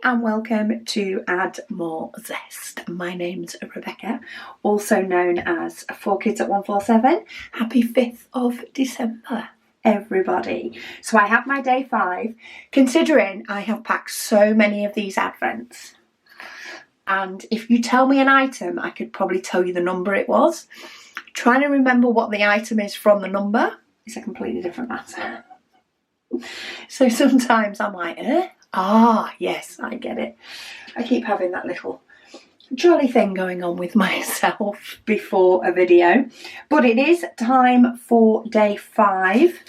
and welcome to Add More Zest. My name's Rebecca, also known as 4Kids at 147. Happy 5th of December, everybody. So I have my day 5, considering I have packed so many of these advents. And if you tell me an item, I could probably tell you the number it was. Trying to remember what the item is from the number is a completely different matter. So sometimes I'm like, yes, I get it. I keep having that little jolly thing going on with myself before a video. But it is time for day 5.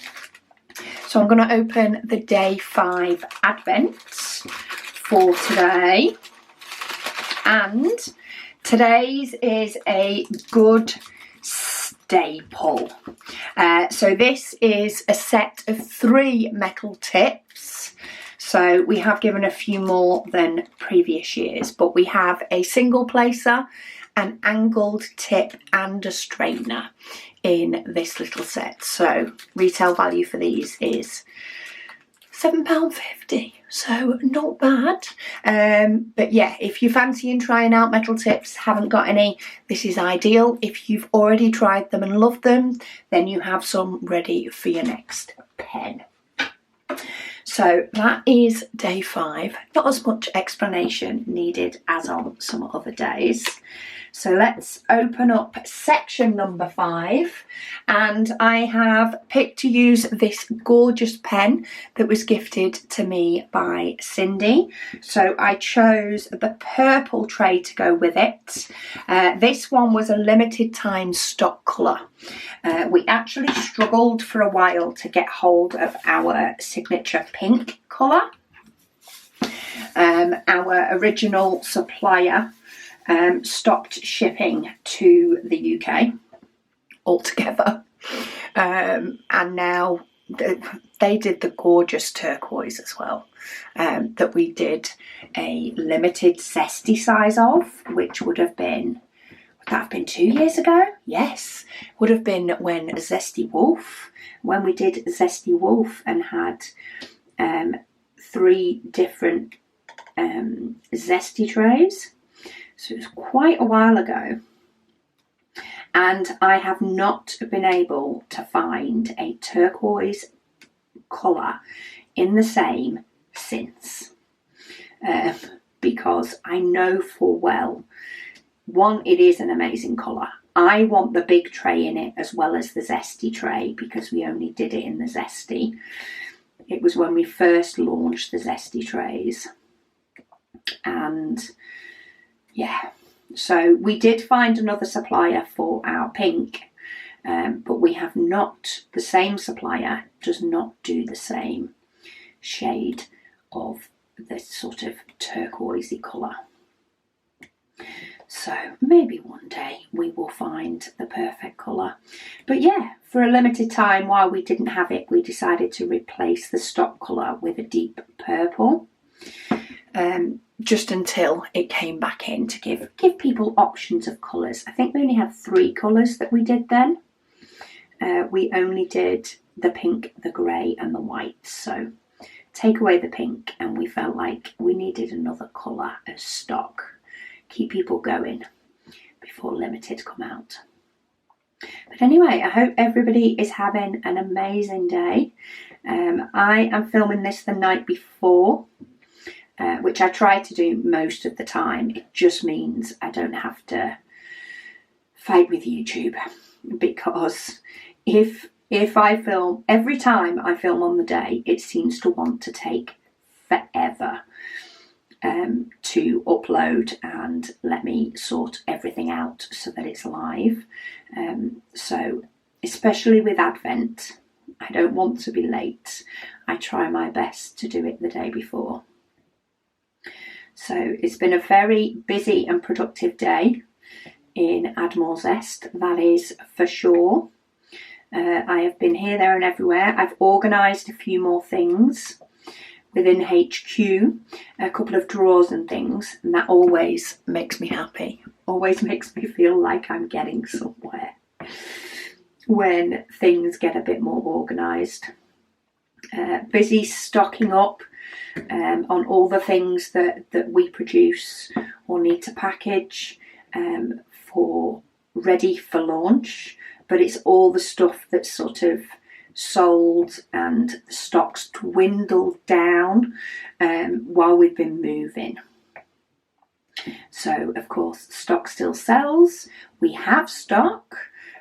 So I'm going to open the day 5 advents for today. And today's is a good staple. So this is a set of 3 metal tips. So we have given a few more than previous years, but we have a single placer, an angled tip and a straightener in this little set. So retail value for these is £7.50, so not bad. But yeah, if you're fancying trying out metal tips, haven't got any, this is ideal. If you've already tried them and loved them, then you have some ready for your next pen. So that is day 5. Not as much explanation needed as on some other days. So let's open up section number 5, and I have picked to use this gorgeous pen that was gifted to me by Cindy. So I chose the purple tray to go with it. This one was a limited time stock colour. We actually struggled for a while to get hold of our signature pink colour. Our original supplier stopped shipping to the UK altogether, and now they did the gorgeous turquoise as well, that we did a limited zesty size of, which would that have been 2 years ago? Yes, would have been when we did Zesty Wolf and had 3 different zesty trays. So it was quite a while ago, and I have not been able to find a turquoise colour in the same since, because I know full well, one, it is an amazing colour. I want the big tray in it as well as the zesty tray, because we only did it in the zesty. It was when we first launched the zesty trays, and yeah, so we did find another supplier for our pink, but we have not, the same supplier does not do the same shade of this sort of turquoisey colour. So maybe one day we will find the perfect colour. But yeah, for a limited time while we didn't have it, we decided to replace the stock colour with a deep purple. Just until it came back in to give people options of colours. I think we only had 3 colours that we did then. We only did the pink, the grey and the white. So take away the pink, and we felt like we needed another colour as stock. Keep people going before limited come out. But anyway, I hope everybody is having an amazing day. I am filming this the night before, which I try to do most of the time. It just means I don't have to fight with YouTube, because if I film, every time I film on the day, it seems to want to take forever to upload and let me sort everything out so that it's live. So especially with Advent, I don't want to be late. I try my best to do it the day before. So it's been a very busy and productive day in Add More Zest, that is for sure. I have been here, there and everywhere. I've organised a few more things within HQ, a couple of drawers and things, and that always makes me happy. Always makes me feel like I'm getting somewhere when things get a bit more organised. busy stocking up on all the things that we produce or need to package for ready for launch, but it's all the stuff that's sort of sold and the stock's dwindled down while we've been moving. So of course stock still sells, we have stock,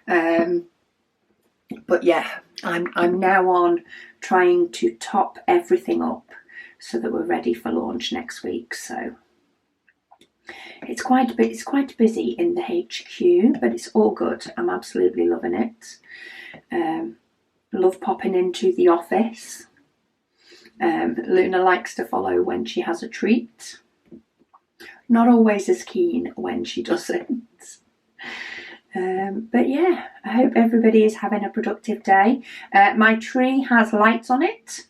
but yeah, I'm now on trying to top everything up so that we're ready for launch next week. So it's quite busy in the HQ, but it's all good. I'm absolutely loving it. Love popping into the office. Luna likes to follow when she has a treat. Not always as keen when she doesn't. But yeah, I hope everybody is having a productive day. My tree has lights on it.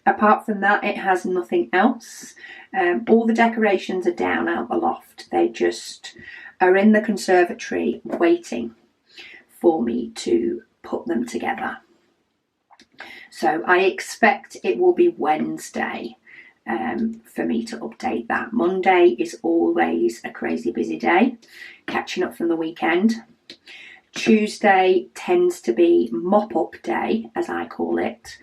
Apart from that, it has nothing else. All the decorations are down out the loft. They just are in the conservatory waiting for me to put them together. So I expect it will be Wednesday for me to update that. Monday is always a crazy busy day, catching up from the weekend. Tuesday tends to be mop-up day, as I call it.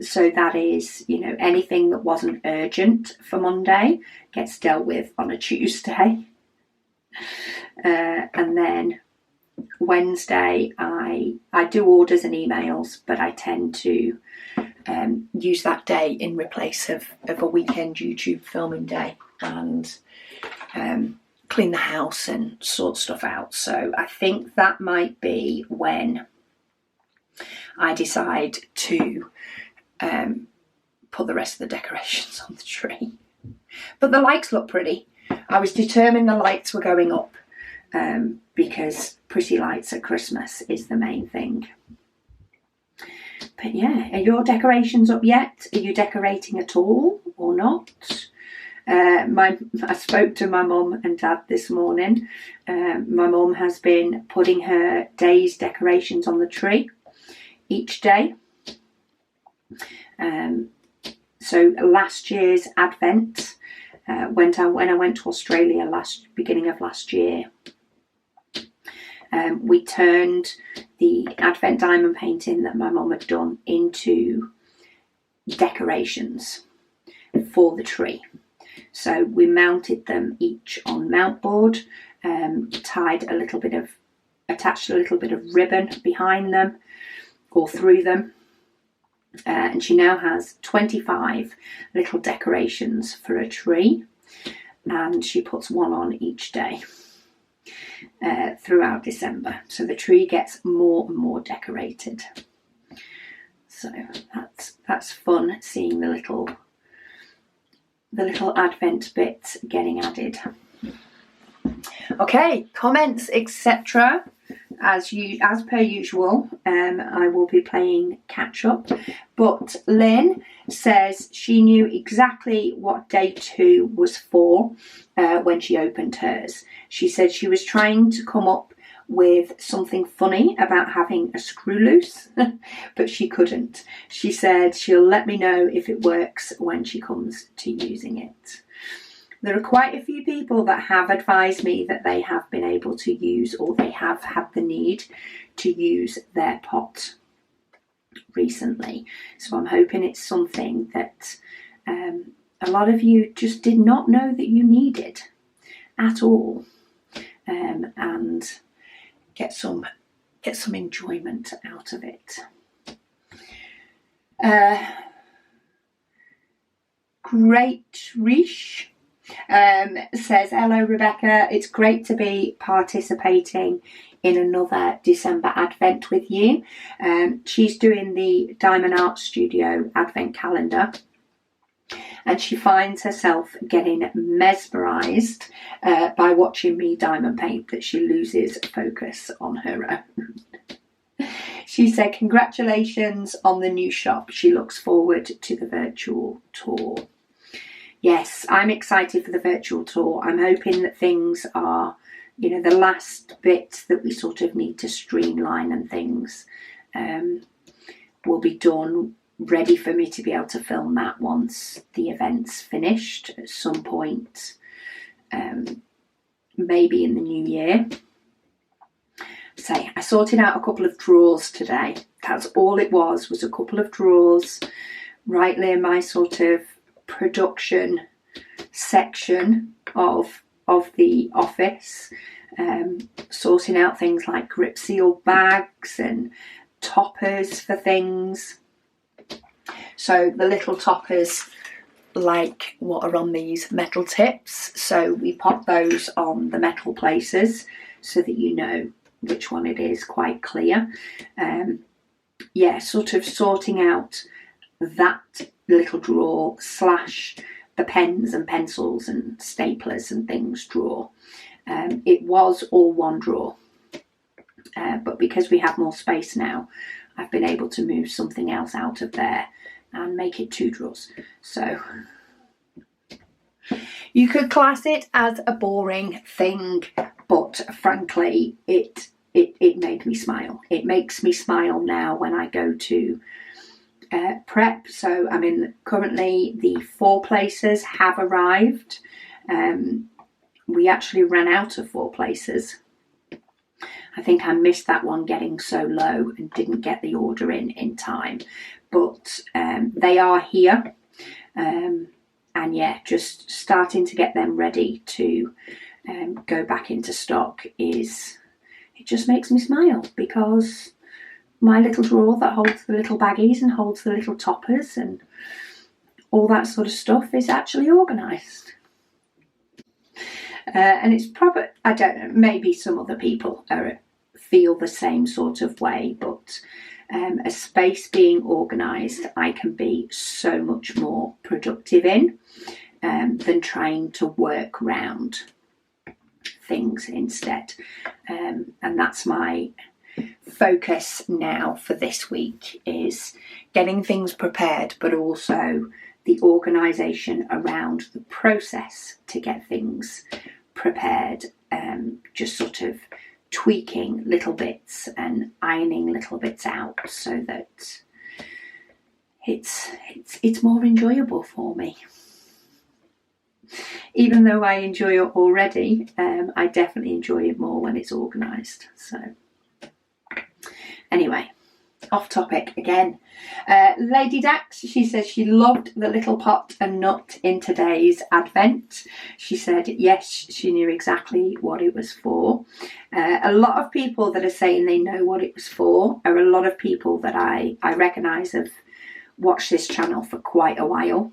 So that is, anything that wasn't urgent for Monday gets dealt with on a Tuesday. And then Wednesday, I do orders and emails, but I tend to use that day in replace of a weekend YouTube filming day and clean the house and sort stuff out. So I think that might be when I decide to put the rest of the decorations on the tree. But the lights look pretty. I was determined the lights were going up because pretty lights at Christmas is the main thing. But yeah, are your decorations up yet? Are you decorating at all or not? I spoke to my mum and dad this morning. My mum has been putting her day's decorations on the tree each day. So last year's Advent, when I went to Australia beginning of last year, we turned the Advent diamond painting that my mum had done into decorations for the tree. So we mounted them each on mount board, attached a little bit of ribbon behind them or through them. And she now has 25 little decorations for a tree, and she puts one on each day throughout December. So the tree gets more and more decorated. So that's fun, seeing the little Advent bits getting added. Okay, comments, etc. As per usual, I will be playing catch up. But Lynn says she knew exactly what day 2 was for when she opened hers. She said she was trying to come up with something funny about having a screw loose, but she couldn't. She said she'll let me know if it works when she comes to using it. There are quite a few people that have advised me that they have been able to use, or they have had the need to use, their pot recently. So I'm hoping it's something that a lot of you just did not know that you needed at all, and get some enjoyment out of it. Great Rish says, hello Rebecca, it's great to be participating in another December Advent with you. She's doing the Diamond Art Studio Advent calendar, and she finds herself getting mesmerised by watching me diamond paint that she loses focus on her own. She said, congratulations on the new shop. She looks forward to the virtual tour. Yes, I'm excited for the virtual tour. I'm hoping that things are, the last bits that we sort of need to streamline and things will be done ready for me to be able to film that once the event's finished at some point, maybe in the new year. So I sorted out a couple of drawers today. That's all it was a couple of drawers right near my sort of production section of the office, sorting out things like grip seal bags and toppers for things. So the little toppers, like what are on these metal tips, so we pop those on the metal places so that you know which one it is quite clear. Yeah, sort of sorting out that little drawer slash the pens and pencils and staplers and things drawer. It was all one drawer, but because we have more space now, I've been able to move something else out of there and make it 2 drawers. So you could class it as a boring thing, but frankly, it made me smile. It makes me smile now when I go to prep. So I mean, currently the 4 places have arrived. We actually ran out of 4 places. I think I missed that one getting so low and didn't get the order in time. But they are here. And yeah, just starting to get them ready to go back into stock it just makes me smile, because my little drawer that holds the little baggies and holds the little toppers and all that sort of stuff is actually organised. And it's probably, I don't know, maybe some other people feel the same sort of way, but a space being organised, I can be so much more productive in than trying to work around things instead. And that's my focus now for this week, is getting things prepared, but also the organisation around the process to get things prepared, just sort of tweaking little bits and ironing little bits out so that it's more enjoyable for me. Even though I enjoy it already, I definitely enjoy it more when it's organised. So anyway, off topic again. Lady Dax, she says she loved the little pot and nut in today's advent. She said yes, she knew exactly what it was for. A lot of people that are saying they know what it was for are a lot of people that I recognise have watched this channel for quite a while.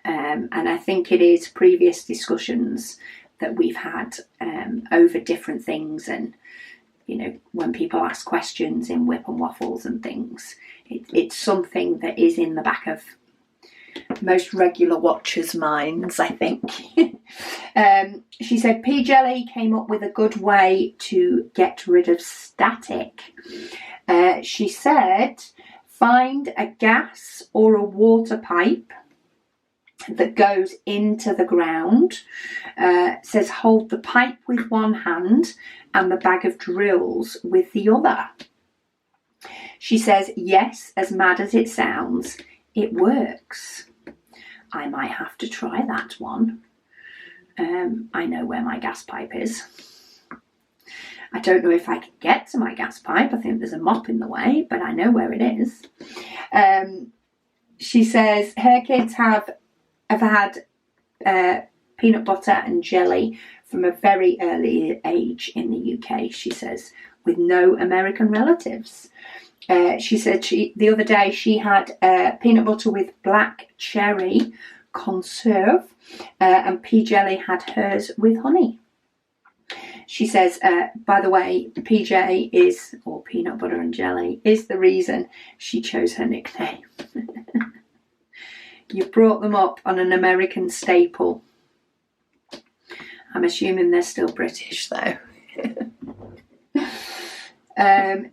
And I think it is previous discussions that we've had over different things, and you know, when people ask questions in WIP and Waffles and things, it's something that is in the back of most regular watchers' minds, I think. She said P Jelly came up with a good way to get rid of static. She said find a gas or a water pipe that goes into the ground. Says hold the pipe with one hand and the bag of drills with the other. She says yes, as mad as it sounds, it works. I might have to try that one. I know where my gas pipe is. I don't know if I can get to my gas pipe. I think there's a mop in the way, but I know where it is. She says her kids have had peanut butter and jelly from a very early age in the UK, she says, with no American relatives. She said the other day she had peanut butter with black cherry conserve, and P Jelly had hers with honey. She says, by the way, PJ is, or peanut butter and jelly, is the reason she chose her nickname. You brought them up on an American staple. I'm assuming they're still British though.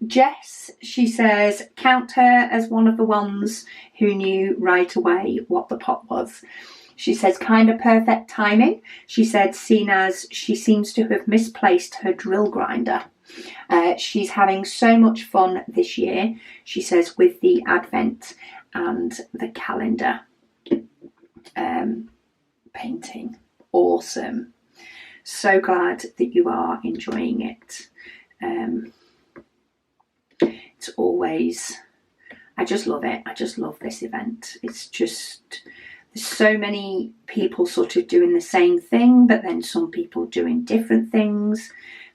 Jess, she says, count her as one of the ones who knew right away what the pot was. She says, kind of perfect timing. She said, seen as she seems to have misplaced her drill grinder. She's having so much fun this year, she says, with the advent and the calendar painting. Awesome. So glad that you are enjoying it. It's always, I just love it. I just love this event. It's just, there's so many people sort of doing the same thing, but then some people doing different things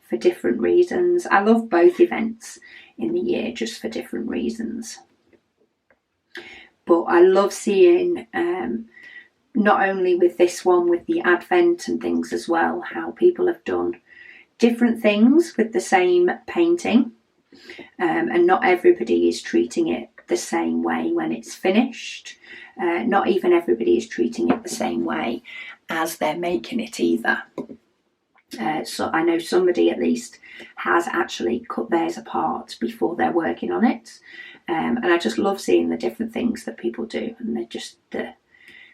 for different reasons. I love both events in the year just for different reasons. But I love seeing, not only with this one, with the advent and things as well, how people have done different things with the same painting. And not everybody is treating it the same way when it's finished. Not even everybody is treating it the same way as they're making it either. So I know somebody at least has actually cut theirs apart before they're working on it. And I just love seeing the different things that people do, and they're just the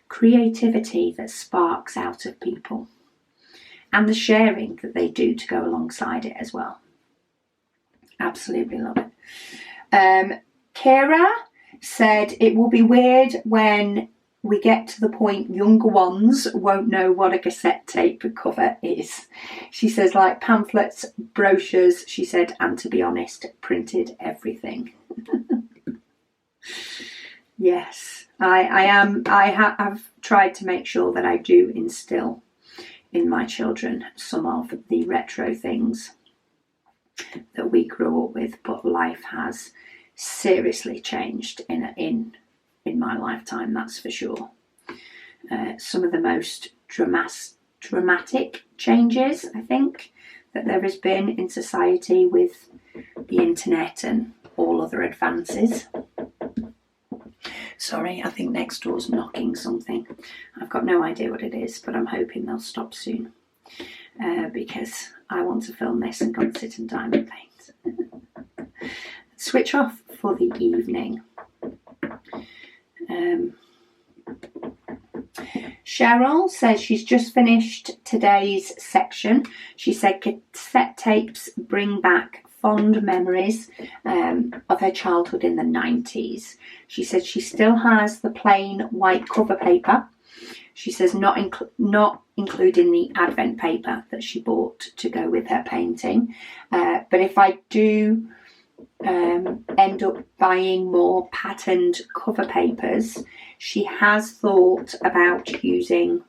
creativity that sparks out of people, and the sharing that they do to go alongside it as well. Absolutely love it. Kira said it will be weird when we get to the point younger ones won't know what a cassette tape cover is. She says, like pamphlets, brochures, she said, and to be honest, printed everything. Yes, I have tried to make sure that I do instill in my children some of the retro things that we grew up with, but life has seriously changed in my lifetime, that's for sure. Some of the most dramatic changes, I think, that there has been in society with the internet and all other advances. Sorry, I think next door's knocking something. I've got no idea what it is, but I'm hoping they'll stop soon, because I want to film this and go and sit and diamond paint. Switch off for the evening. Cheryl says she's just finished today's section. She said cassette tapes bring back fond memories of her childhood in the 90s. She said she still has the plain white cover paper. She says not including the advent paper that she bought to go with her painting. But if I do end up buying more patterned cover papers, she has thought about using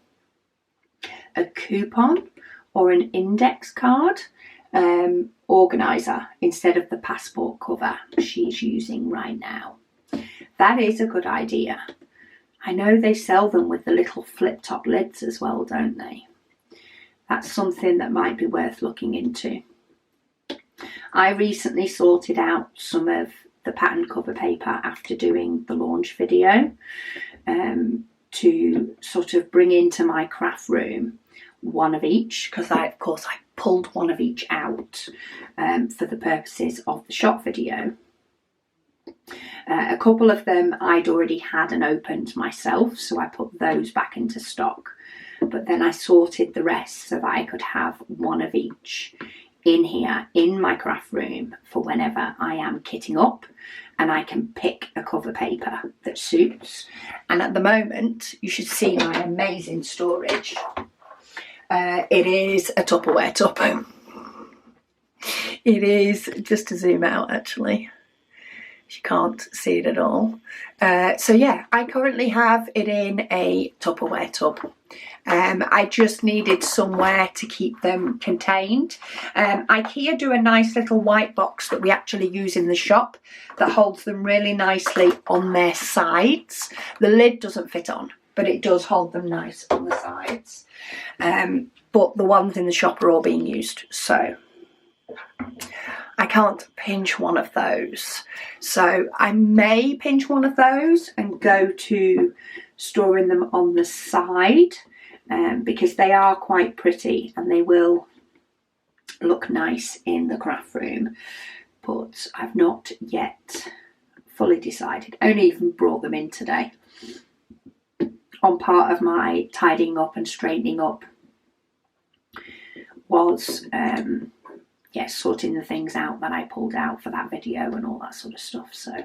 a coupon or an index card organiser instead of the passport cover she's using right now. That is a good idea. I know they sell them with the little flip top lids as well, don't they? That's something that might be worth looking into. I recently sorted out some of the pattern cover paper after doing the launch video to sort of bring into my craft room one of each, because I pulled one of each out for the purposes of the shop video. A couple of them I'd already had and opened myself, so I put those back into stock. But then I sorted the rest so that I could have one of each in here in my craft room for whenever I am kitting up, and I can pick a cover paper that suits. And at the moment, you should see my amazing storage. It is a Tupperware tub. It is, just to zoom out actually, you can't see it at all. So yeah, I currently have it in a Tupperware tub. I just needed somewhere to keep them contained. IKEA do a nice little white box that we actually use in the shop that holds them really nicely on their sides. The lid doesn't fit on, but it does hold them nice on the sides. But the ones in the shop are all being used, so I can't pinch one of those. So I may pinch one of those and go to storing them on the side, because they are quite pretty and they will look nice in the craft room. But I've not yet fully decided. I only even brought them in today on part of my tidying up and straightening up was yeah, sorting the things out that I pulled out for that video and all that sort of stuff. So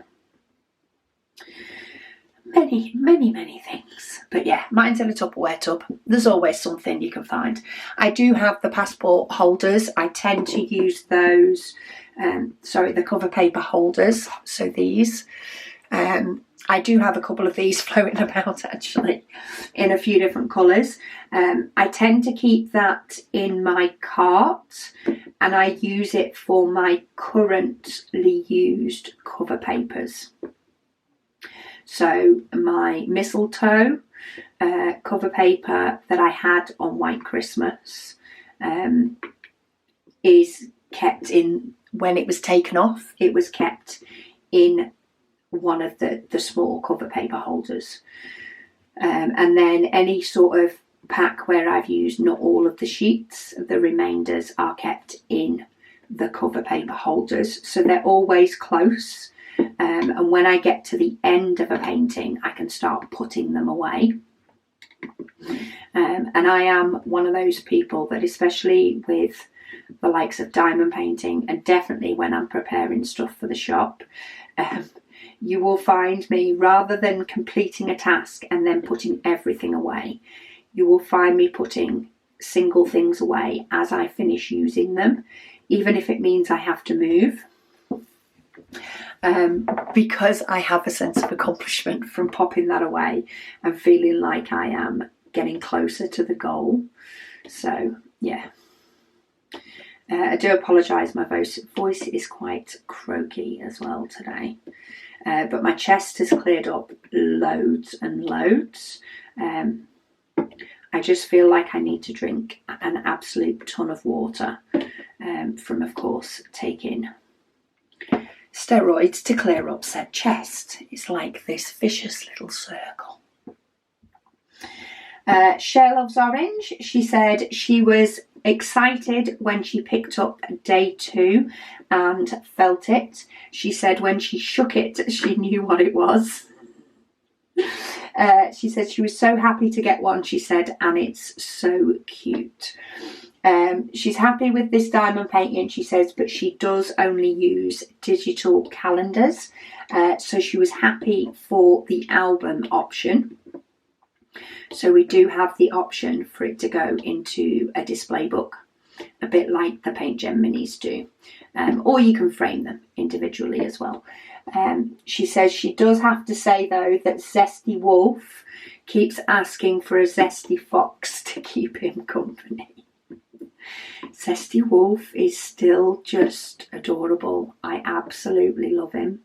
many things. But yeah, mine's in a Tupperware tub. There's always something you can find. I do have the passport holders. I tend to use those, the cover paper holders. So these, I do have a couple of these floating about actually in a few different colours. I tend to keep that in my cart, and I use it for my currently used cover papers. So my mistletoe cover paper that I had on White Christmas is kept in, when it was taken off, it was kept in one of the small cover paper holders. And then any sort of pack where I've used not all of the sheets, the remainders are kept in the cover paper holders. So they're always close. And when I get to the end of a painting, I can start putting them away. And I am one of those people that, especially with the likes of diamond painting, and definitely when I'm preparing stuff for the shop, you will find me, rather than completing a task and then putting everything away, you will find me putting single things away as I finish using them, even if it means I have to move. Because I have a sense of accomplishment from popping that away and feeling like I am getting closer to the goal. So yeah, I do apologise, my voice is quite croaky as well today, but my chest has cleared up loads and loads. I just feel like I need to drink an absolute ton of water from, of course, taking steroids to clear up said chest. It's like this vicious little circle. Cher Loves Orange, she said she was excited when she picked up day 2 and felt it. She said when she shook it, she knew what it was. She said she was so happy to get one, she said, and it's so cute. She's happy with this diamond painting, she says, but she does only use digital calendars. So she was happy for the album option. So we do have the option for it to go into a display book, a bit like the Paint Gem Minis do. Or you can frame them individually as well. She says she does have to say, though, that Zesty Wolf keeps asking for a Zesty Fox to keep him company. Zesty Wolf is still just adorable. I absolutely love him.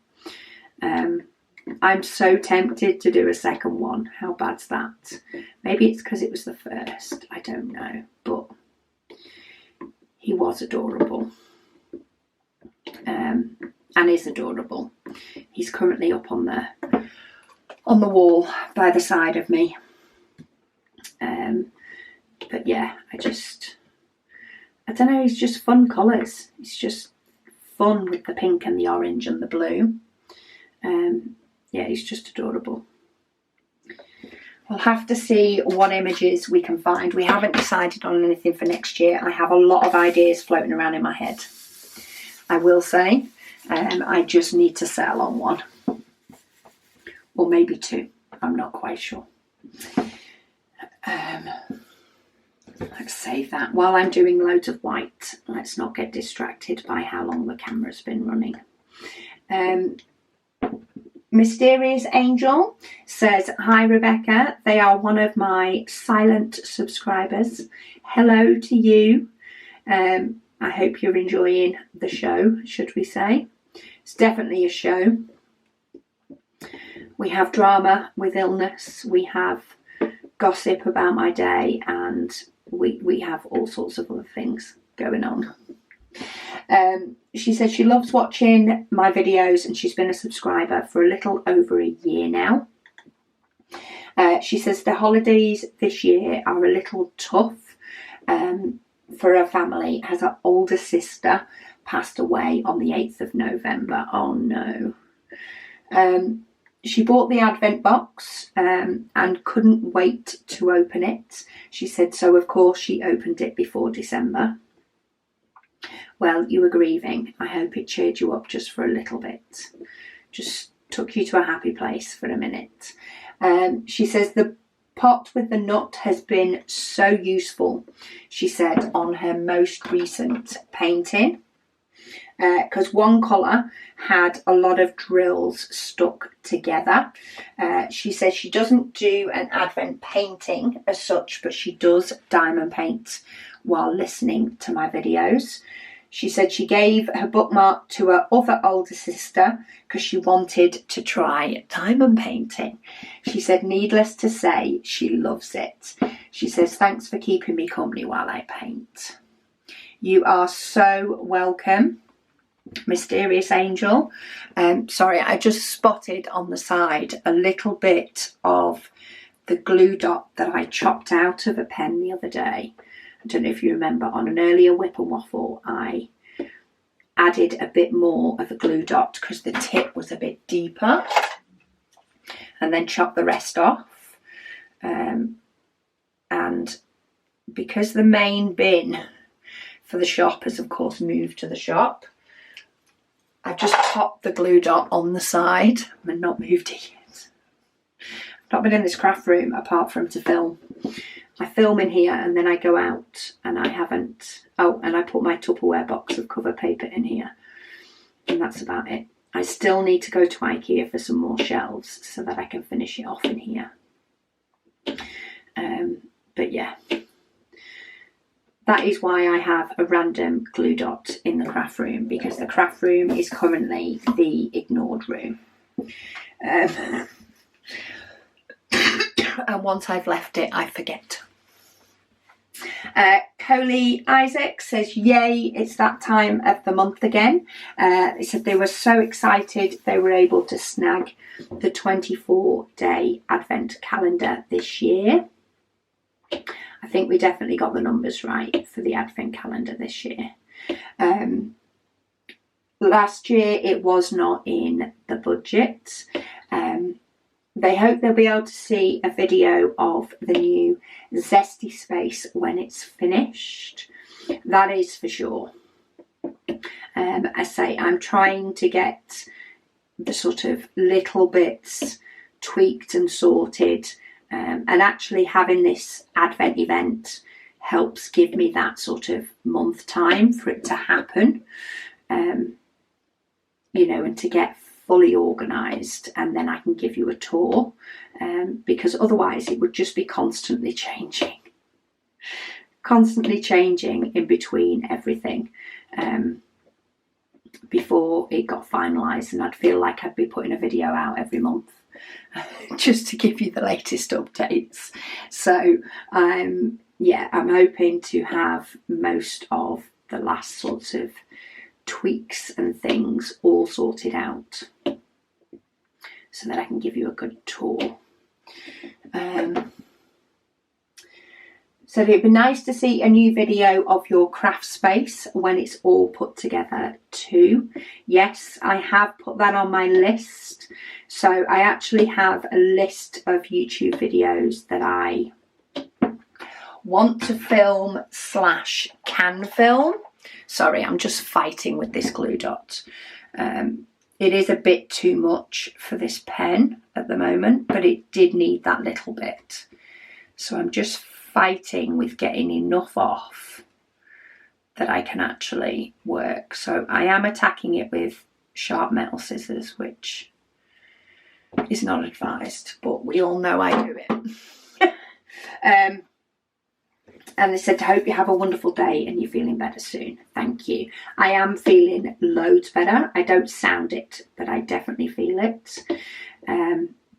I'm so tempted to do a second one. How bad's that? Maybe it's because it was the first. I don't know. But he was adorable. And is adorable. He's currently up on the wall by the side of me. But yeah, I don't know, it's just fun colours. It's just fun with the pink and the orange and the blue. Yeah, he's just adorable. We'll have to see what images we can find. We haven't decided on anything for next year. I have a lot of ideas floating around in my head, I will say. I just need to settle on one. Or maybe 2. I'm not quite sure. Let's save that. While I'm doing loads of white, let's not get distracted by how long the camera's been running. Mysterious Angel says, hi Rebecca, they are one of my silent subscribers. Hello to you. I hope you're enjoying the show, should we say. It's definitely a show. We have drama with illness, we have gossip about my day, and we have all sorts of other things going on. She says she loves watching my videos and she's been a subscriber for a little over a year now. She says the holidays this year are a little tough for her family as her older sister passed away on the 8th of November. Oh no. She bought the advent box and couldn't wait to open it. She said so, of course, she opened it before December. Well, you were grieving. I hope it cheered you up just for a little bit. Just took you to a happy place for a minute. She says the pot with the nut has been so useful, she said, on her most recent painting. Because one colour had a lot of drills stuck together. She says she doesn't do an advent painting as such, but she does diamond paint while listening to my videos. She said she gave her bookmark to her other older sister because she wanted to try diamond painting. She said, needless to say, she loves it. She says, thanks for keeping me company while I paint. You are so welcome, Mysterious Angel. Sorry, I just spotted on the side a little bit of the glue dot that I chopped out of a pen the other day. I don't know if you remember, on an earlier WIP and Waffle, I added a bit more of a glue dot because the tip was a bit deeper, and then chopped the rest off. And because the main bin for the shop has of course moved to the shop, I've just popped the glue dot on the side and not moved it yet. I've not been in this craft room apart from to film. I film in here and then I go out, and I haven't... Oh, and I put my Tupperware box of cover paper in here. And that's about it. I still need to go to IKEA for some more shelves so that I can finish it off in here. But yeah. That is why I have a random glue dot in the craft room, because the craft room is currently the ignored room. And once I've left it, I forget. Coley Isaac says, yay, it's that time of the month again. They said they were so excited they were able to snag the 24-day advent calendar this year. I think we definitely got the numbers right for the advent calendar this year. Last year it was not in the budget. They hope they'll be able to see a video of the new Zesty Space when it's finished. That is for sure. I say I'm trying to get the sort of little bits tweaked and sorted, and actually having this advent event helps give me that sort of month time for it to happen, you know, and to get fully organised, and then I can give you a tour, because otherwise it would just be constantly changing in between everything, before it got finalised, and I'd feel like I'd be putting a video out every month just to give you the latest updates. So yeah, I'm hoping to have most of the last sorts of tweaks and things all sorted out so that I can give you a good tour. So it'd be nice to see a new video of your craft space when it's all put together too. Yes, I have put that on my list. So I actually have a list of YouTube videos that I want to film / can film. Sorry, I'm just fighting with this glue dot. It is a bit too much for this pen at the moment, but it did need that little bit. So I'm just fighting with getting enough off that I can actually work. So I am attacking it with sharp metal scissors, which is not advised, but we all know I do it. And they said, I hope you have a wonderful day and you're feeling better soon. Thank you. I am feeling loads better. I don't sound it, but I definitely feel it.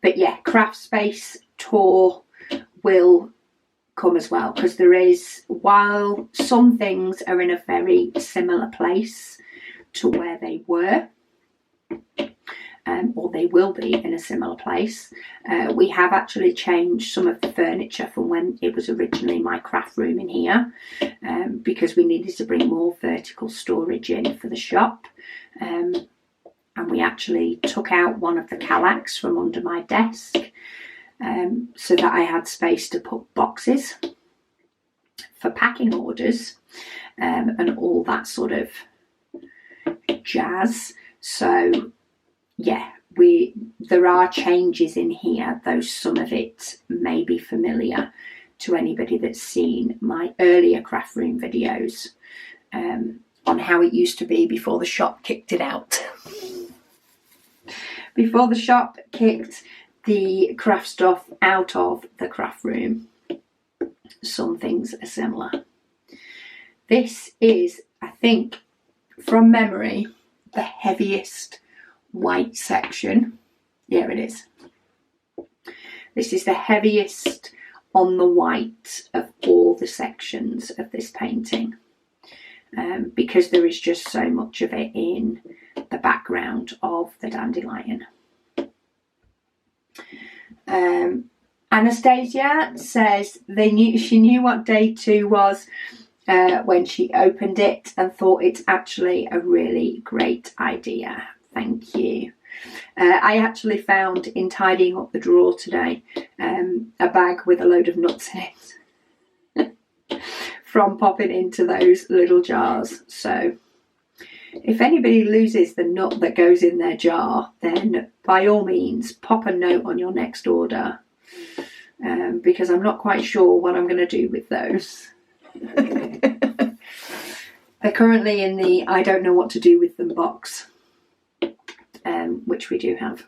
But yeah, craft space tour will come as well, because there is, while some things are in a very similar place to where they were, or they will be in a similar place, we have actually changed some of the furniture from when it was originally my craft room in here, because we needed to bring more vertical storage in for the shop, and we actually took out one of the Kallax from under my desk, so that I had space to put boxes for packing orders, and all that sort of jazz. So yeah, there are changes in here, though some of it may be familiar to anybody that's seen my earlier craft room videos on how it used to be before the shop kicked it out. Before the shop kicked the craft stuff out of the craft room. Some things are similar. This is, I think, from memory, the heaviest white section. Here it is. This is the heaviest on the white of all the sections of this painting, because there is just so much of it in the background of the dandelion. Anastasia says she knew what day 2 was when she opened it and thought it's actually a really great idea. Thank you. I actually found in tidying up the drawer today a bag with a load of nuts in it from popping into those little jars. So if anybody loses the nut that goes in their jar, then by all means pop a note on your next order, because I'm not quite sure what I'm going to do with those. They're currently in the I don't know what to do with them box, which we do have.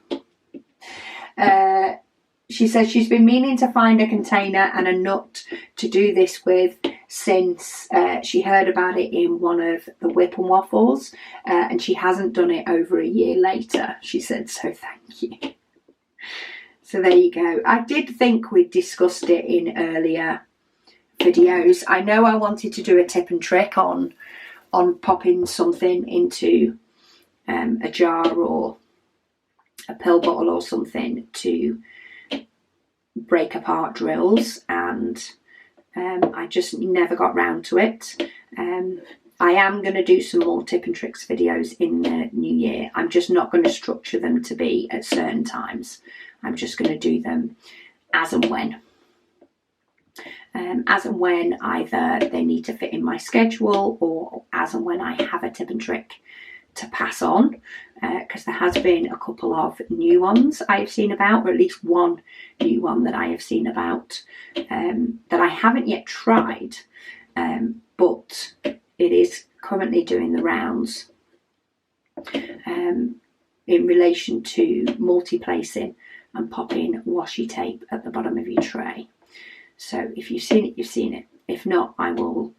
She says she's been meaning to find a container and a nut to do this with since she heard about it in one of the WIP Waffles, and she hasn't done it over a year later. She said, so thank you. So there you go. I did think we discussed it in earlier videos. I know I wanted to do a tip and trick on popping something into a jar or a pill bottle or something to break apart drills, and I just never got round to it. I am going to do some more tip and tricks videos in the new year. I'm just not going to structure them to be at certain times. I'm just going to do them as and when. As and when either they need to fit in my schedule, or as and when I have a tip and trick to pass on, because there has been a couple of new ones I have seen about, or at least one new one that I have seen about, that I haven't yet tried, but it is currently doing the rounds in relation to multi-placing and popping washi tape at the bottom of your tray. So if you've seen it, you've seen it. If not, I will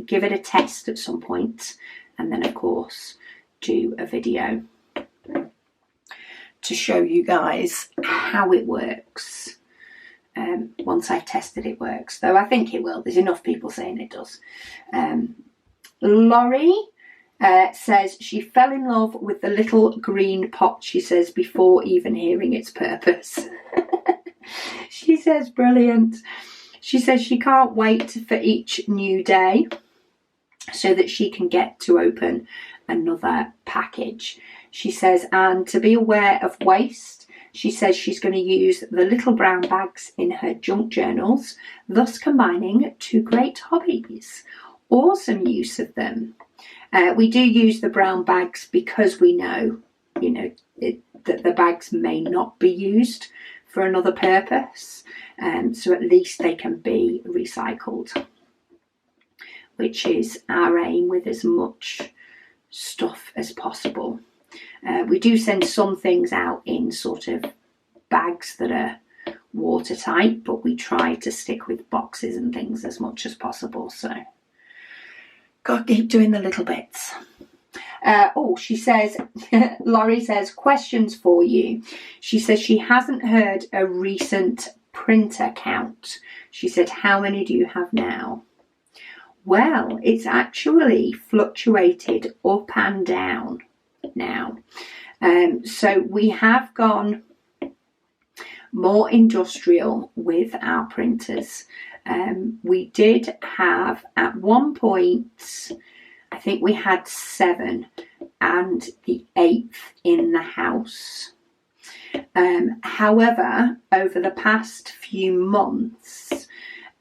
give it a test at some point, and then of course do a video to show you guys how it works. Once I've tested it works, though I think it will. There's enough people saying it does. Laurie says she fell in love with the little green pot, she says, before even hearing its purpose. She says brilliant. She says she can't wait for each new day so that she can get to open another package. She says, and to be aware of waste, she says she's going to use the little brown bags in her junk journals, thus combining two great hobbies. Awesome use of them. We do use the brown bags because we know, that the bags may not be used for another purpose, so at least they can be recycled, which is our aim with as much stuff as possible. We do send some things out in sort of bags that are watertight, but we try to stick with boxes and things as much as possible, so gotta keep doing the little bits. She says, Laurie says, questions for you. She says she hasn't heard a recent printer count. She said, how many do you have now? Well, it's actually fluctuated up and down now. So we have gone more industrial with our printers. We did have, at one point, I think we had 7 and the 8th in the house. However, over the past few months,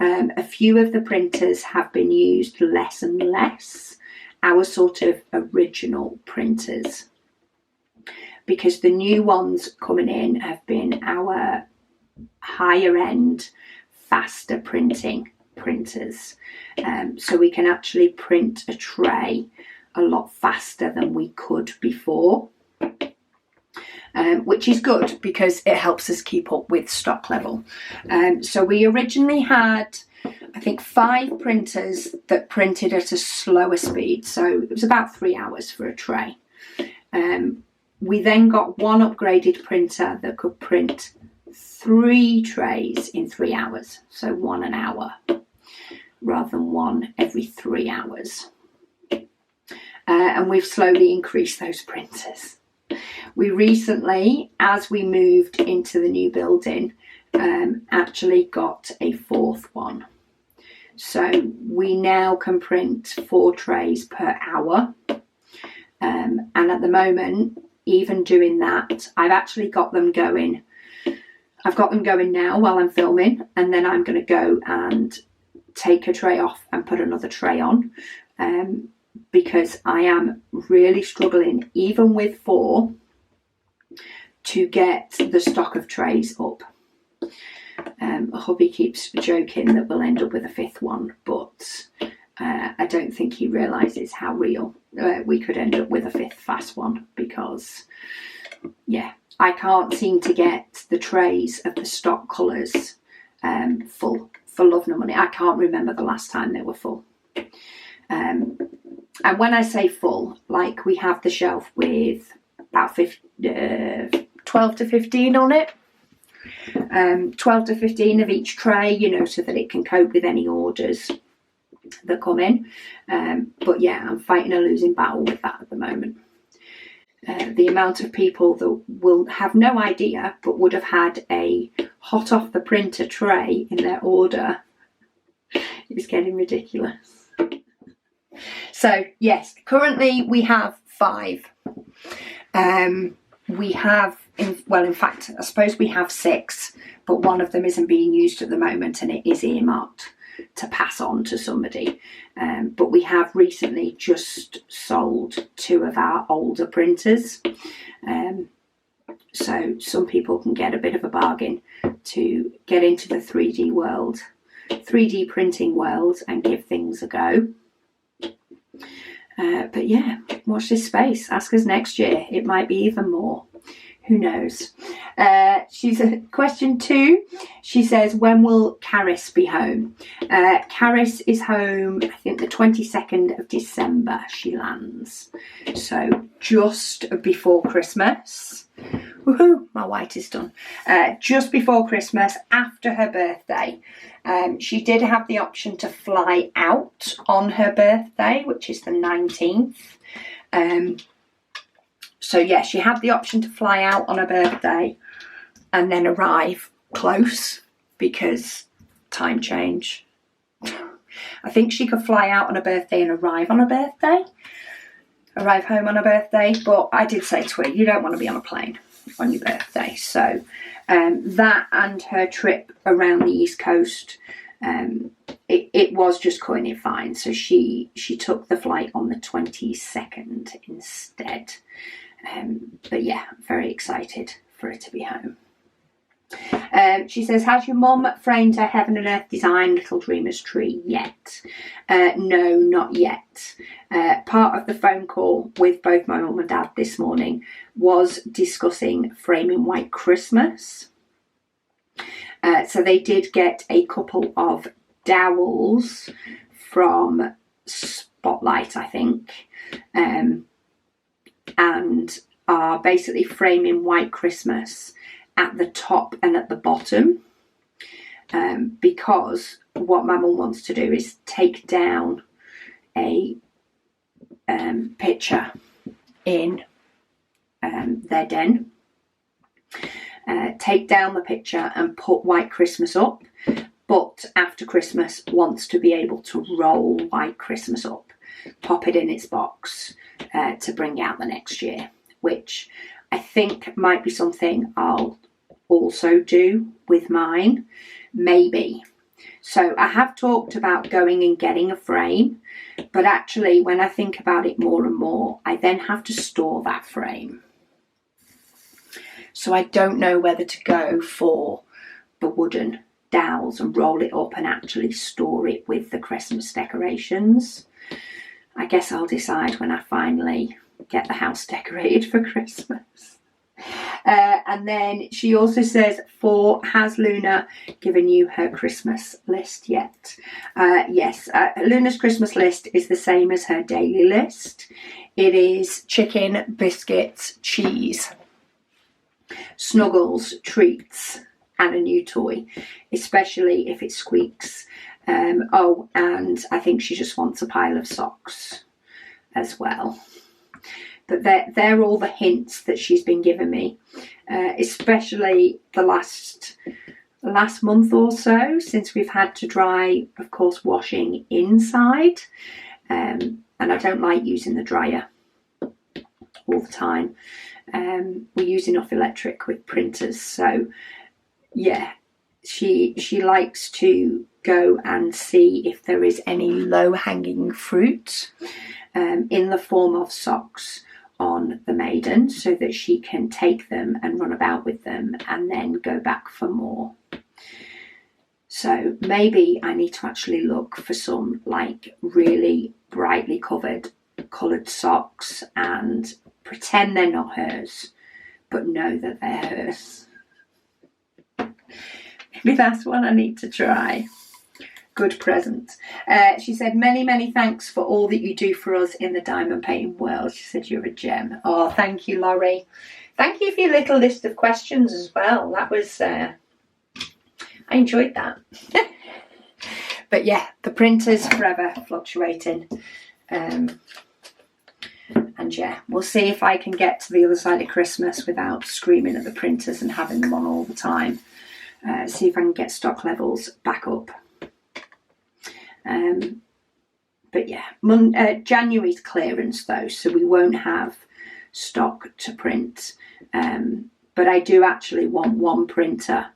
a few of the printers have been used less and less, our sort of original printers, because the new ones coming in have been our higher end, faster printing printers. So we can actually print a tray a lot faster than we could before, which is good because it helps us keep up with stock level. So we originally had, I think, 5 printers that printed at a slower speed, so it was about 3 hours for a tray. We then got one upgraded printer that could print 3 trays in 3 hours, so 1 an hour rather than 1 every 3 hours. And we've slowly increased those printers. We recently, as we moved into the new building, actually got a 4th one. So we now can print 4 trays per hour. And at the moment, even doing that, I've actually got them going. I've got them going now while I'm filming, and then I'm going to go and take a tray off and put another tray on, because I am really struggling, even with 4, to get the stock of trays up. Hubby keeps joking that we'll end up with a 5th one, but I don't think he realises how real we could end up with a 5th fast one, because yeah, I can't seem to get the trays of the stock colours full for love nor money. I can't remember the last time they were full. And when I say full, like, we have the shelf with about 12 to 15 on it. 12 to 15 of each tray, you know, so that it can cope with any orders that come in. But yeah, I'm fighting a losing battle with that at the moment. The amount of people that will have no idea but would have had a hot off the printer tray in their order is getting ridiculous. So yes, currently we have 5. We have, in fact, I suppose we have 6, but one of them isn't being used at the moment, and it is earmarked to pass on to somebody. But we have recently just sold 2 of our older printers. So some people can get a bit of a bargain to get into the 3D world, 3D printing world, and give things a go. But yeah, watch this space. Ask us next year. It might be even more. Who knows? She's question 2. She says, when will Caris be home? Caris is home, I think, the 22nd of December she lands. So just before Christmas. Woohoo, my white is done. Just before Christmas, after her birthday. She did have the option to fly out on her birthday, which is the 19th. So yeah, she had the option to fly out on her birthday and then arrive close, because time change. I think she could fly out on her birthday and arrive on her birthday. Arrive home on her birthday. But I did say to her, you don't want to be on a plane on your birthday. So that and her trip around the East Coast, it was just going in fine. So she took the flight on the 22nd instead. But yeah, very excited for her to be home. She says, has your mum framed her Heaven and Earth design Little Dreamers tree yet? No, not yet. Part of the phone call with both my mum and dad this morning was discussing framing White Christmas. So they did get a couple of dowels from Spotlight, I think, and are basically framing White Christmas at the top and at the bottom, because what my mum wants to do is take down a picture in their den, take down the picture and put White Christmas up, but after Christmas wants to be able to roll White Christmas up, pop it in its box to bring out the next year, which I think might be something I'll also do with mine, maybe. So I have talked about going and getting a frame, but actually when I think about it more and more, I then have to store that frame. So I don't know whether to go for the wooden dowels and roll it up and actually store it with the Christmas decorations. I guess I'll decide when I finally get the house decorated for Christmas. And then she also says, has Luna given you her Christmas list yet? Yes, Luna's Christmas list is the same as her daily list. It is chicken, biscuits, cheese, snuggles, treats, and a new toy, especially if it squeaks. Oh, and I think she just wants a pile of socks as well. But they're all the hints that she's been giving me, especially the last month or so, since we've had to dry, of course, washing inside. And I don't like using the dryer all the time. We use enough electric with printers. So, yeah, she likes to go and see if there is any low-hanging fruit in the form of socks on the maiden, so that she can take them and run about with them and then go back for more. So maybe I need to actually look for some like really brightly coloured socks and pretend they're not hers, but know that they're hers. Maybe that's what I need to try. Good present. She said, many thanks for all that you do for us in the diamond painting world. She said, you're a gem. Oh, thank you, Laurie. Thank you for your little list of questions as well. That was, I enjoyed that. But yeah, the printer's forever fluctuating. And yeah, we'll see if I can get to the other side of Christmas without screaming at the printers and having them on all the time. See if I can get stock levels back up. But yeah, January's clearance though, so we won't have stock to print. But I do actually want one printer,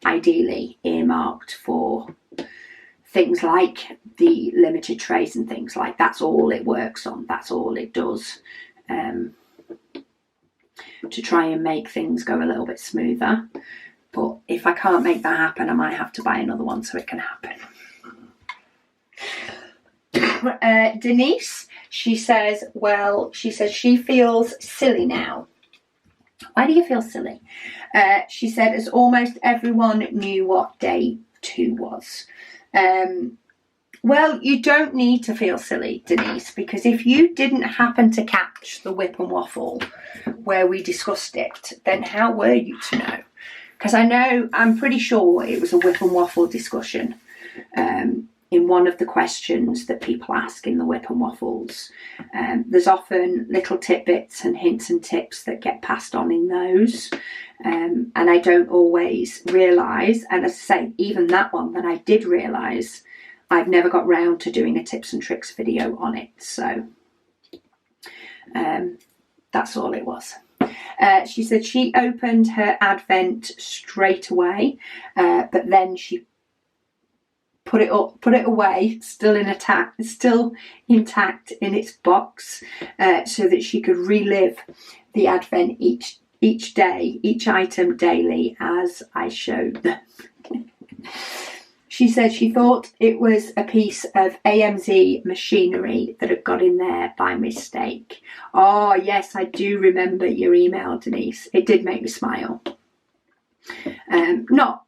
ideally earmarked for things like the limited trays and things like that's all it works on. That's all it does. To try and make things go a little bit smoother. But if I can't make that happen, I might have to buy another one so it can happen. Denise, she says she feels silly now. Why do you feel silly? She said, as almost everyone knew what day 2 was. Well, you don't need to feel silly, Denise, because if you didn't happen to catch the WIP and Waffle where we discussed it, then how were you to know? Because I'm pretty sure it was a WIP and Waffle discussion. In one of the questions that people ask in the WIP and Waffles. There's often little tidbits and hints and tips that get passed on in those. And I don't always realise, and as I say, even that one that I did realise, I've never got round to doing a tips and tricks video on it. So that's all it was. She said she opened her Advent straight away, but then she put it away, still intact in its box, so that she could relive the Advent each day, each item daily, as I showed them. She said she thought it was a piece of AMZ machinery that had got in there by mistake. Oh yes, I do remember your email, Denise. It did make me smile. Not,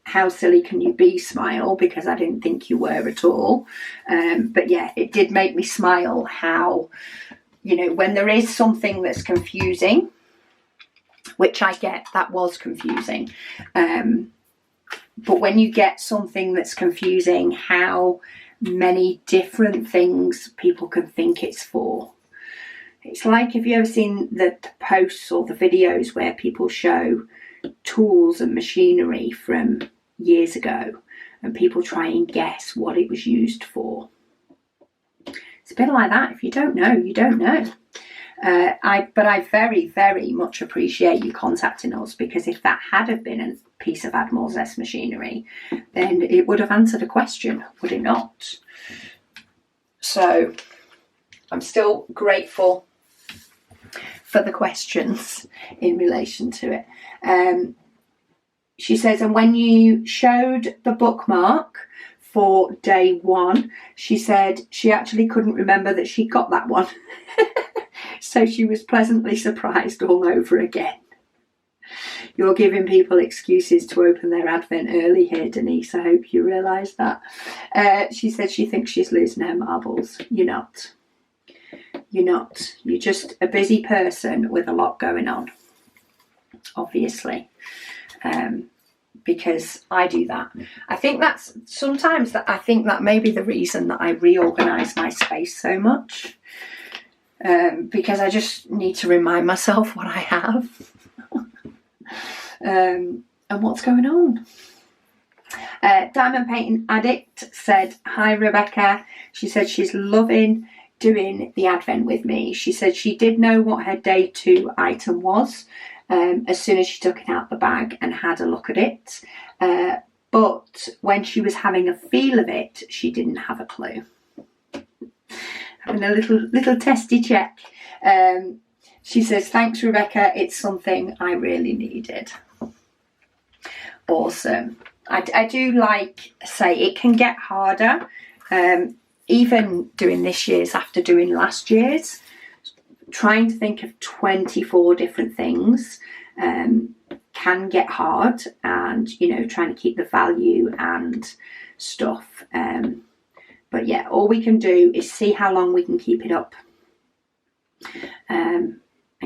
how silly can you be smile, because I didn't think you were at all. But yeah, it did make me smile how, when there is something that's confusing, which I get, that was confusing. But when you get something that's confusing, how many different things people can think it's for. It's like, have you ever seen the posts or the videos where people show tools and machinery from years ago and people try and guess what it was used for? It's a bit like that. If you don't know, you don't know. But I very, very much appreciate you contacting us, because if that had have been a piece of Add More Zest machinery, then it would have answered a question, would it not? So I'm still grateful for the questions in relation to it. She says, and when you showed the bookmark for day 1, she said she actually couldn't remember that she got that one. So she was pleasantly surprised all over again. You're giving people excuses to open their Advent early here, Denise. I hope you realise that. She said she thinks she's losing her marbles. You're not. You're not. You're just a busy person with a lot going on, obviously. Because I do that. I think that's sometimes that I think that may be the reason that I reorganise my space so much. Because I just need to remind myself what I have. And what's going on. Diamond Painting Addict said, hi Rebecca. She said she's loving doing the Advent with me. She said she did know what her day 2 item was as soon as she took it out the bag and had a look at it. But when she was having a feel of it, she didn't have a clue. Having a little testy check. She says, thanks Rebecca, it's something I really needed. Awesome. I do say it can get harder. Even doing this year's after doing last year's, trying to think of 24 different things can get hard, and trying to keep the value and stuff. But yeah, all we can do is see how long we can keep it up, and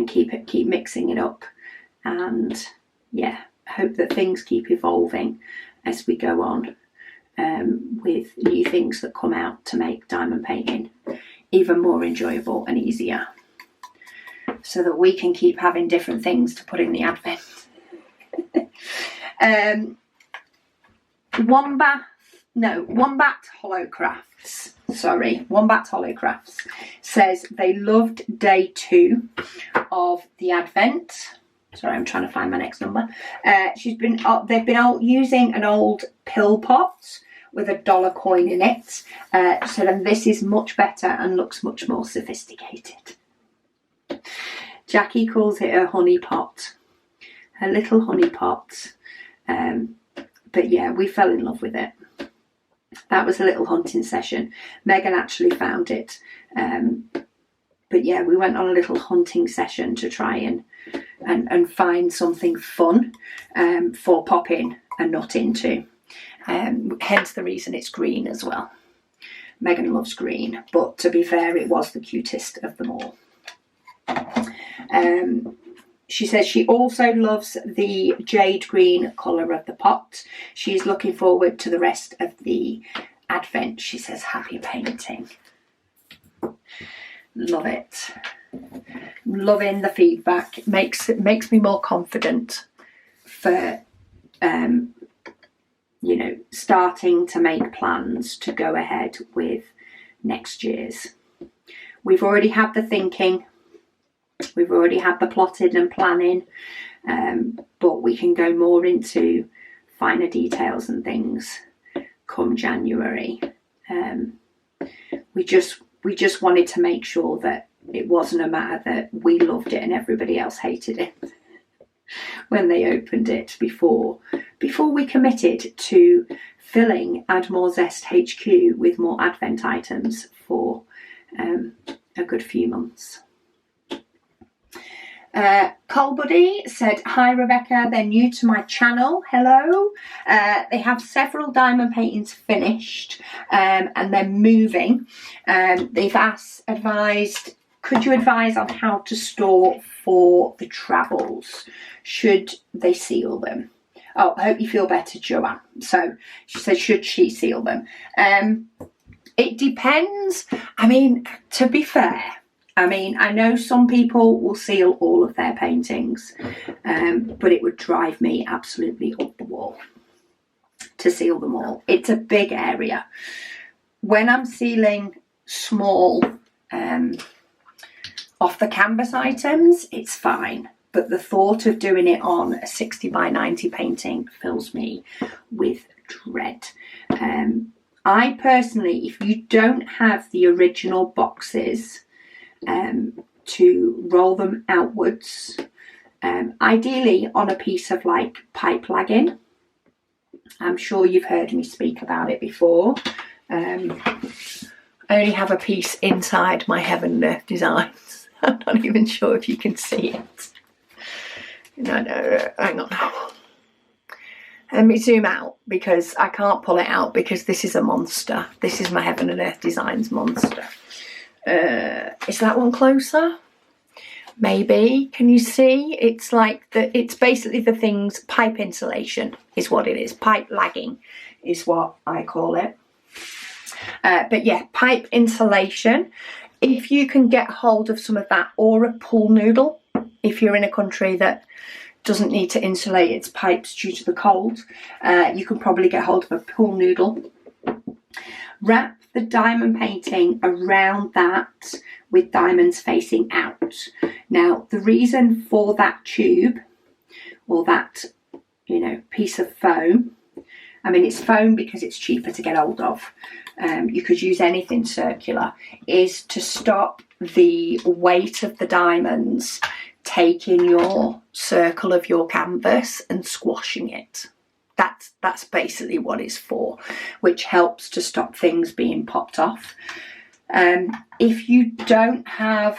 keep mixing it up, and yeah, hope that things keep evolving as we go on, with new things that come out to make diamond painting even more enjoyable and easier, so that we can keep having different things to put in the Advent. Wombat Holocrafts says they loved day 2 of the Advent. Sorry, I'm trying to find my next number. They've been using an old pill pot with a $1 coin in it. So then this is much better and looks much more sophisticated. Jackie calls it a honey pot, a little honey pot. But yeah, we fell in love with it. That was a little hunting session. Megan actually found it. But yeah, we went on a little hunting session to try and find something fun for popping a nut into. Hence the reason it's green as well. Megan loves green, but to be fair, it was the cutest of them all. She says she also loves the jade green colour of the pot. She's looking forward to the rest of the Advent. She says, happy painting. Love it. Loving the feedback. Makes me more confident for, starting to make plans to go ahead with next year's. We've already had the thinking. We've already had the plotting and planning, but we can go more into finer details and things come January. We just wanted to make sure that it wasn't a matter that we loved it and everybody else hated it when they opened it before we committed to filling Add More Zest HQ with more Advent items for a good few months. Cole Buddy said, hi Rebecca, they're new to my channel. Hello. They have several diamond paintings finished, and they're moving. They've advised, could you advise on how to store for the travels? Should they seal them? Oh, I hope you feel better, Joanne. So she said, should she seal them? It depends. I mean, to be fair, I know some people will seal all of their paintings, but it would drive me absolutely up the wall to seal them all. It's a big area. When I'm sealing small Off the canvas items, it's fine. But the thought of doing it on a 60 by 90 painting fills me with dread. I personally, if you don't have the original boxes to roll them outwards, ideally on a piece of like pipe lagging. I'm sure you've heard me speak about it before. I only have a piece inside my Heaven and Earth designs. I'm not even sure if you can see it. No, hang on. Let me zoom out because I can't pull it out because this is a monster. This is my Heaven and Earth Designs monster. Is that one closer? Maybe. Can you see? It's like it's basically the things, pipe insulation is what it is. Pipe lagging is what I call it. But yeah, pipe insulation. If you can get hold of some of that, or a pool noodle, if you're in a country that doesn't need to insulate its pipes due to the cold, you can probably get hold of a pool noodle. Wrap the diamond painting around that with diamonds facing out. Now, the reason for that tube, or that, you know, piece of foam, I mean, it's foam because it's cheaper to get hold of. You could use anything circular, is to stop the weight of the diamonds taking your circle of your canvas and squashing it. That's basically what it's for, which helps to stop things being popped off. If you don't have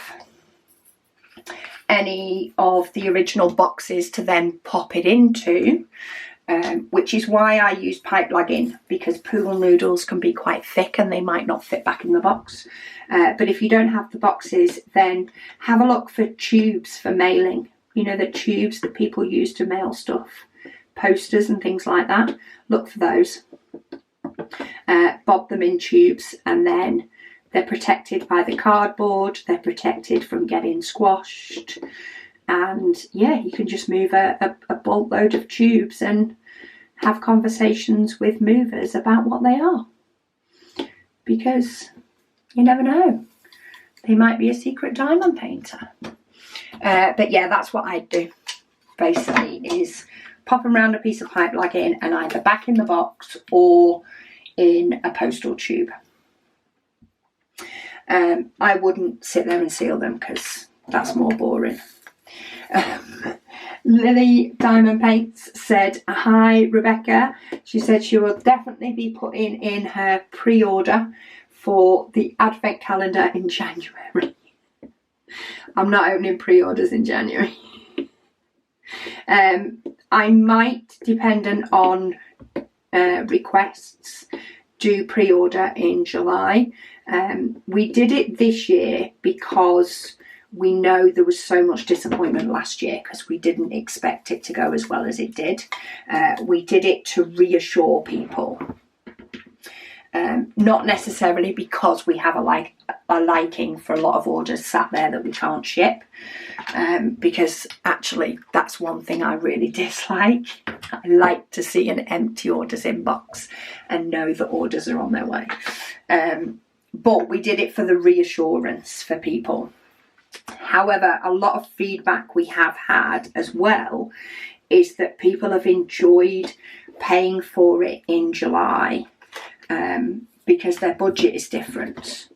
any of the original boxes to then pop it into, which is why I use pipe lagging, because pool noodles can be quite thick and they might not fit back in the box. But if you don't have the boxes, then have a look for tubes for mailing. You know, the tubes that people use to mail stuff, posters and things like that. Look for those. Bob them in tubes, and then they're protected by the cardboard. They're protected from getting squashed. And yeah, you can just move a bulk load of tubes and have conversations with movers about what they are. Because you never know. They might be a secret diamond painter. But yeah, that's what I do. Basically, is pop them around a piece of pipe lagging and either back in the box or in a postal tube. I wouldn't sit there and seal them because that's more boring. Lily Diamond Paints said, hi Rebecca. She said she will definitely be putting in her pre-order for the advent calendar in January. I'm not opening pre-orders in January. I might, dependent on requests, do pre-order in July. We did it this year because we know there was so much disappointment last year because we didn't expect it to go as well as it did. We did it to reassure people. Not necessarily because we have a liking for a lot of orders sat there that we can't ship, because actually that's one thing I really dislike. I like to see an empty orders inbox and know that orders are on their way. But we did it for the reassurance for people. However, a lot of feedback we have had as well is that people have enjoyed paying for it in July, because their budget is different.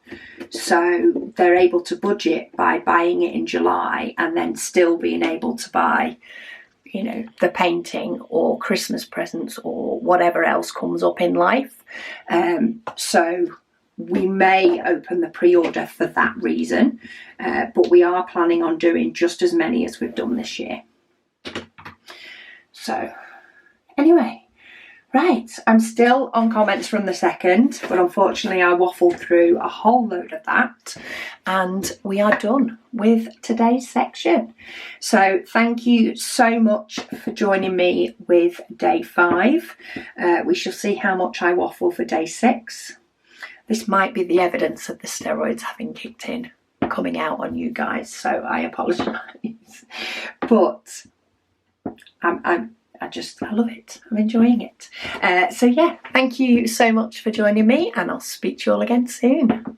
So they're able to budget by buying it in July and then still being able to buy, you know, the painting or Christmas presents or whatever else comes up in life. So we may open the pre-order for that reason, but we are planning on doing just as many as we've done this year. So anyway, right, I'm still on comments from the 2nd, but unfortunately I waffled through a whole load of that and we are done with today's section. So thank you so much for joining me with day 5. We shall see how much I waffle for day 6. This might be the evidence of the steroids having kicked in, coming out on you guys, so I apologise. But I love it. I'm enjoying it. So yeah, thank you so much for joining me, and I'll speak to you all again soon.